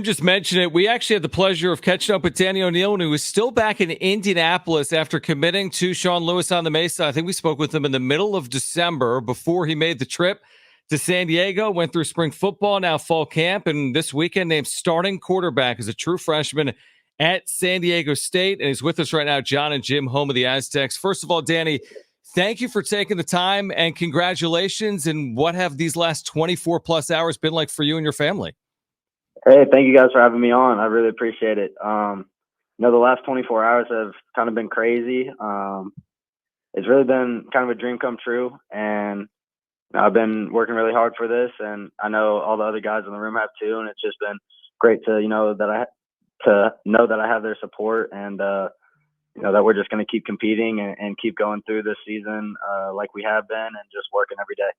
Just mention it. We actually had the pleasure of catching up with Danny O'Neill when he was still back in Indianapolis after committing to Sean Lewis on the Mesa. I think we spoke with him in the middle of December before he made the trip to San Diego, went through spring football, now fall camp, and this weekend named starting quarterback as a true freshman at San Diego State. And he's with us right now, John and Jim, home of the Aztecs. First of all, Danny, thank you for taking the time and congratulations. And what have these last 24 plus hours been like for you and your family? Hey, thank you guys for having me on. I really appreciate it. The last 24 hours have kind of been crazy. It's really been kind of a dream come true, and I've been working really hard for this, and I know all the other guys in the room have too. And it's just been great to know that I have their support, and that we're just going to keep competing and keep going through this season like we have been, and just working every day.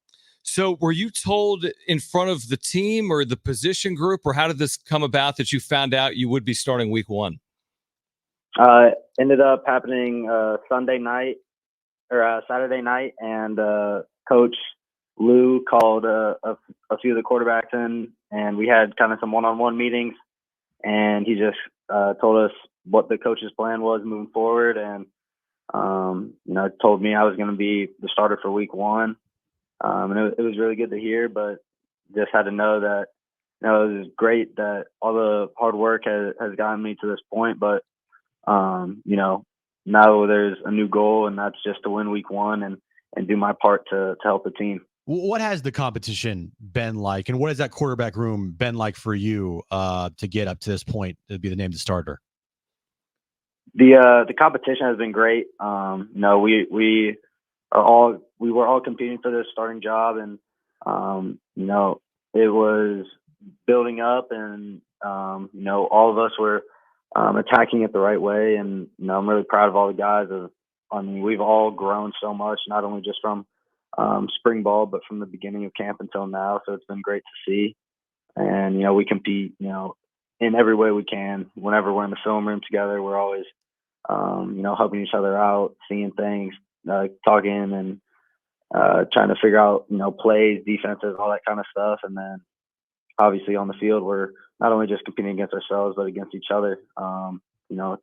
So were you told in front of the team or the position group, or how did this come about that you found out you would be starting week one? Ended up happening Saturday night, and Coach Lou called a few of the quarterbacks in, and we had kind of some one-on-one meetings, and he just told us what the coach's plan was moving forward, and told me I was going to be the starter for week one. And it was really good to hear, but just had to know that, it was great that all the hard work has gotten me to this point. But, now there's a new goal, and that's just to win week one and do my part to help the team. What has the competition been like, and what has that quarterback room been like for you to get up to this point to be the named starter? The competition has been great. We were all competing for this starting job, and it was building up, and all of us were attacking it the right way, and I'm really proud of all the guys. We've all grown so much, not only just from spring ball, but from the beginning of camp until now. So it's been great to see, and we compete in every way we can. Whenever we're in the film room together, we're always helping each other out, seeing things, talking, and trying to figure out, plays, defenses, all that kind of stuff. And then obviously on the field, we're not only just competing against ourselves, but against each other, to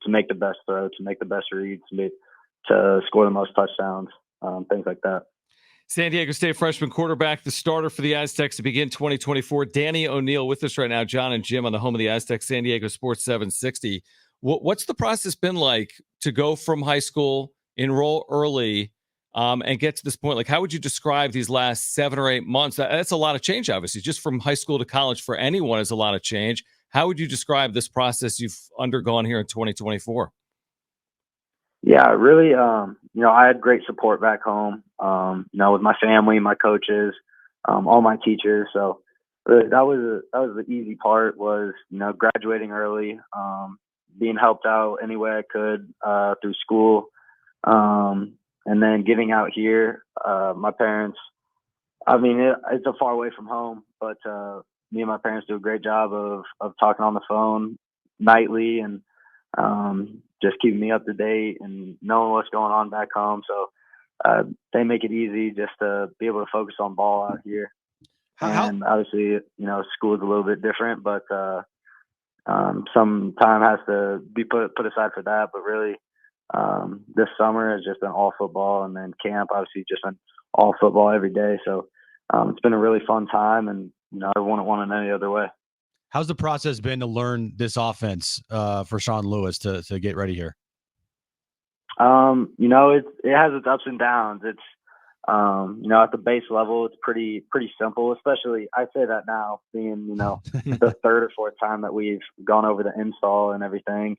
make the best throw, to make the best reads, to score the most touchdowns, things like that. San Diego State freshman quarterback, the starter for the Aztecs to begin 2024. Danny O'Neill with us right now, John and Jim on the home of the Aztecs, San Diego Sports 760. What's the process been like to go from high school, enroll early, and get to this point? Like, how would you describe these last 7 or 8 months? That's a lot of change, obviously. Just from high school to college for anyone is a lot of change. How would you describe this process you've undergone here in 2024? Yeah, really, I had great support back home, with my family, my coaches, all my teachers. So really, that was the easy part, was, graduating early, being helped out any way I could through school. And then getting out here, my parents, it's a far away from home, but me and my parents do a great job of talking on the phone nightly, and just keeping me up to date and knowing what's going on back home. So they make it easy just to be able to focus on ball out here. And obviously, school is a little bit different, but some time has to be put aside for that. But really, this summer has just been all football, and then camp obviously just been all football every day. So it's been a really fun time, and I wouldn't want it any other way. How's the process been to learn this offense for Sean Lewis to get ready here? It has its ups and downs. It's at the base level, it's pretty simple. Especially, I say that now, being the third or fourth time that we've gone over the install and everything.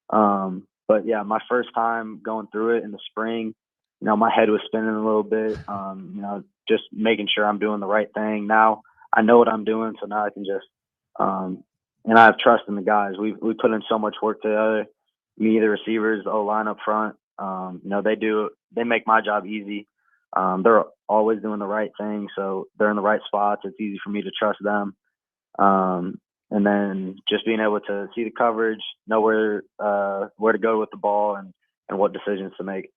But yeah, my first time going through it in the spring, my head was spinning a little bit. Just making sure I'm doing the right thing. Now I know what I'm doing, so now I can just and I have trust in the guys. We put in so much work together. Me, the receivers, the O-line up front. They make my job easy. They're always doing the right thing, so they're in the right spots. It's easy for me to trust them. And then just being able to see the coverage, know where to go with the ball, and what decisions to make.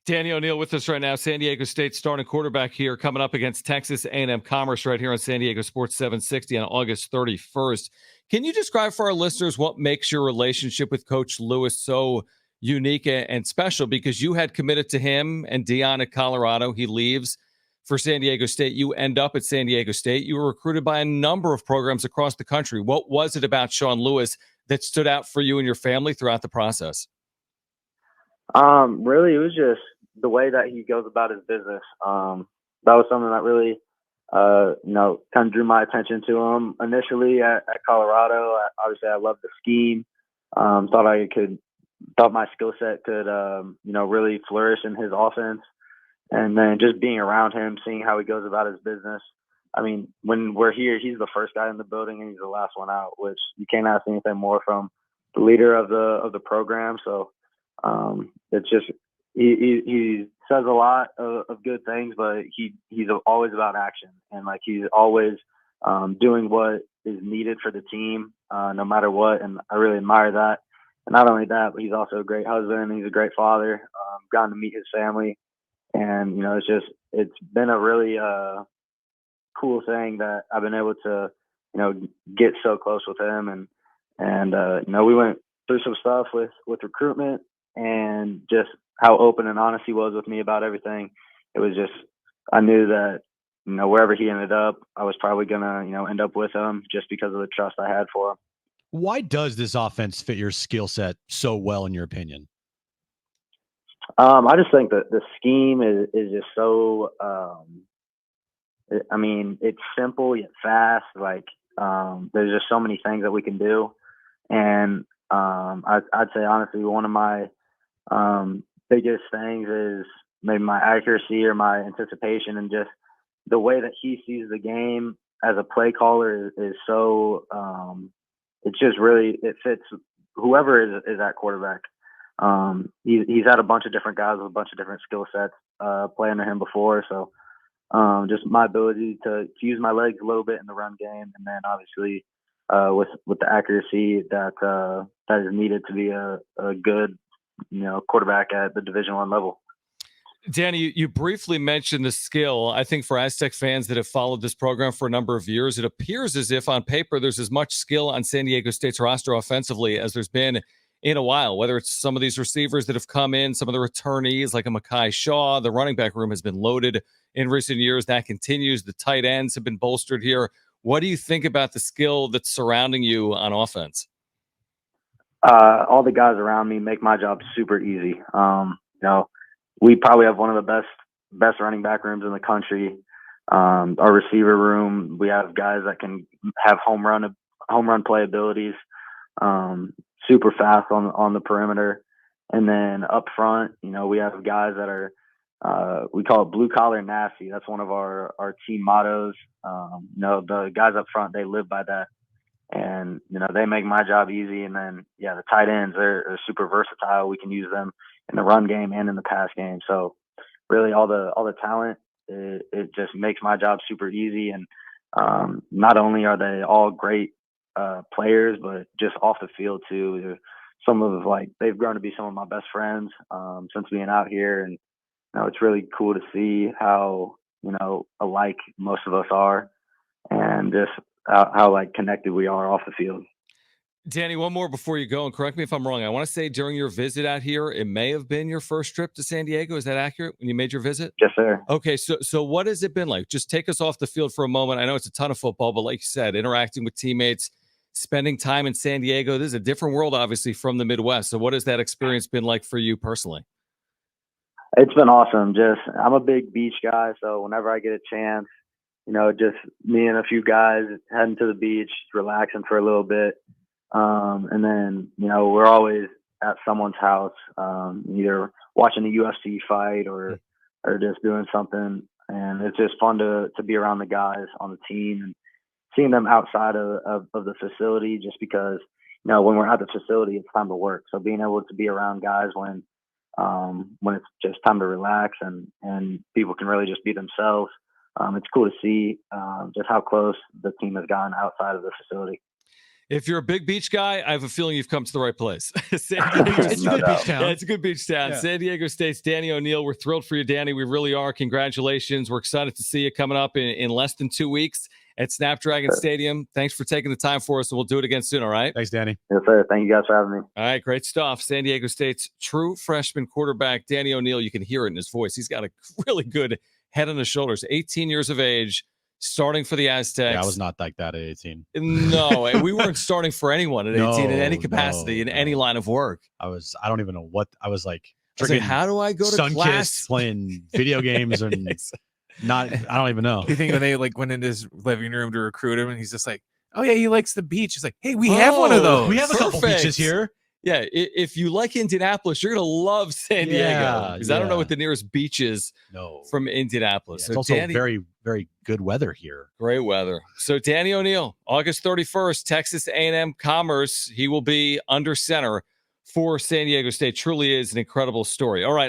Danny O'Neill with us right now, San Diego State starting quarterback here, coming up against Texas A&M Commerce right here on San Diego Sports 760 on August 31st. Can you describe for our listeners what makes your relationship with Coach Lewis so unique and special? Because you had committed to him and Dion at Colorado. He leaves for San Diego State. You end up at San Diego State. You were recruited by a number of programs across the country. What was it about Sean Lewis that stood out for you and your family throughout the process? Really, it was just the way that he goes about his business. That was something that really, kind of drew my attention to him initially at Colorado. Obviously, I loved the scheme. Thought my skill set could, really flourish in his offense. And then just being around him, seeing how he goes about his business. I mean, when we're here, he's the first guy in the building and he's the last one out, which you can't ask anything more from the leader of the program. So it's just he says a lot of good things, but he's always about action, and like he's always doing what is needed for the team, no matter what. And I really admire that. And not only that, but he's also a great husband. He's a great father. Gotten to meet his family, and it's been a really cool thing that I've been able to get so close with him, and we went through some stuff with recruitment and just how open and honest he was with me about everything. It was just, I knew that wherever he ended up, I was probably gonna end up with him just because of the trust I had for him. Why does this offense fit your skill set so well, in your opinion? I just think that the scheme is just so. It's simple yet fast. Like, there's just so many things that we can do, and I'd say honestly, one of my biggest things is maybe my accuracy or my anticipation, and just the way that he sees the game as a play caller is so. It's just really, it fits whoever is at quarterback. He's had a bunch of different guys with a bunch of different skill sets play under him before, so just my ability to use my legs a little bit in the run game, and then obviously with the accuracy that is needed to be a good quarterback at the Division I level. Danny, you briefly mentioned the skill. I think for Aztec fans that have followed this program for a number of years, it appears as if on paper there's as much skill on San Diego State's roster offensively as there's been in a while, whether it's some of these receivers that have come in, some of the returnees like a Mekhi Shaw. The running back room has been loaded in recent years. That continues. The tight ends have been bolstered here. What do you think about the skill that's surrounding you on offense? All the guys around me make my job super easy. We probably have one of the best running back rooms in the country. Our receiver room, we have guys that can have home run play abilities, super fast on the perimeter. And then up front, we have guys that are, we call it blue collar nasty. That's one of our team mottos. The guys up front, they live by that. And, they make my job easy. And then, the tight ends, they're super versatile. We can use them in the run game and in the pass game. So really all the talent, it just makes my job super easy. And not only are they all great players, but just off the field too. They've grown to be some of my best friends since being out here. And, it's really cool to see how, alike most of us are, and just how connected we are off the field. Danny, one more before you go, and correct me if I'm wrong. I want to say during your visit out here, it may have been your first trip to San Diego. Is that accurate when you made your visit? Yes, sir. Okay, so what has it been like? Just take us off the field for a moment. I know it's a ton of football, but like you said, interacting with teammates, spending time in San Diego. This is a different world, obviously, from the Midwest. So what has that experience been like for you personally? It's been awesome. I'm a big beach guy, so whenever I get a chance, just me and a few guys heading to the beach, relaxing for a little bit. And then, we're always at someone's house, either watching a UFC fight or just doing something. And it's just fun to be around the guys on the team and seeing them outside of the facility, just because, when we're at the facility, it's time to work. So being able to be around guys when it's just time to relax and people can really just be themselves. It's cool to see just how close the team has gotten outside of the facility. If you're a big beach guy, I have a feeling you've come to the right place. San Diego, It's a good beach town. Yeah, it's a good beach town. Yeah. San Diego State's Danny O'Neill. We're thrilled for you, Danny. We really are. Congratulations. We're excited to see you coming up in less than 2 weeks at Snapdragon Stadium. Thanks for taking the time for us, and we'll do it again soon, all right? Thanks, Danny. Yes, sir. Thank you guys for having me. All right, great stuff. San Diego State's true freshman quarterback, Danny O'Neill. You can hear it in his voice. He's got a really good head on his shoulders. 18 years of age, starting for the Aztecs. Yeah, I was not like that at 18. No, and we weren't starting for anyone at 18 in any capacity, in any line of work. I don't even know what I was like. I was like, how do I go to Sun-kissed, class? playing video games and I don't even know. You think when they went into his living room to recruit him, and he's just like, "Oh yeah, he likes the beach." He's like, "Hey, we have one of those. We have a couple Perfect. beaches here." Yeah, if you like Indianapolis, you're going to love San Diego. Because I don't know what the nearest beach is from Indianapolis. Yeah, So it's also Danny, very, very good weather here. great weather. So Danny O'Neill, August 31st, Texas A&M Commerce. He will be under center for San Diego State. Truly is an incredible story. All right.